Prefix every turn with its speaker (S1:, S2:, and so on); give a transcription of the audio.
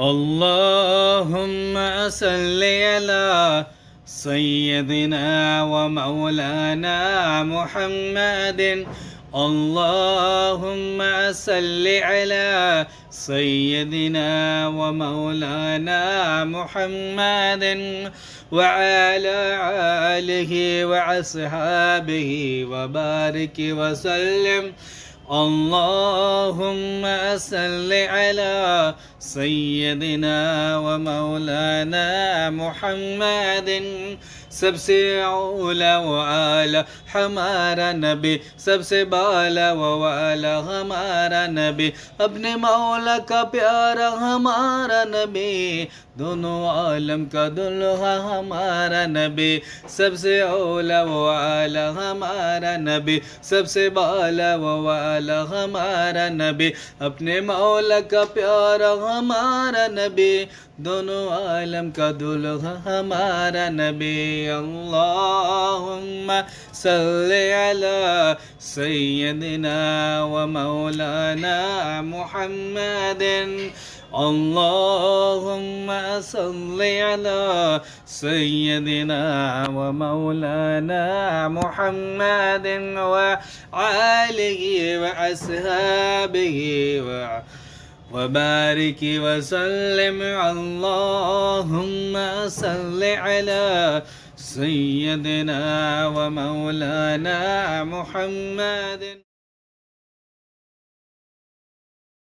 S1: اللهم صل على سيدنا ومولانا محمد. اللهم صل على سيدنا ومولانا محمد وعلى آله وأصحابه وبارك وسلم. اللهم صل على سيدنا ومولانا محمد. सबसे औला वाला हमारा नबी, सबसे बाला वाला हमारा नबी, अपने मौला का प्यारा हमारा नबी, दोनों आलम का दुल्हा हमारा नबी, सबसे औला वाला हमारा नबी, सबसे बाला वाला हमारा नबी, अपने मौला का प्यारा हमारा नबी, दोनों आलम का दुल्हा हमारा नबी. اللهم صل على سيدنا ومولانا محمد. اللهم صل على سيدنا ومولانا محمد وآله وأصحابه وبارك وسلم. اللهم صل على سيدنا ومولانا محمد.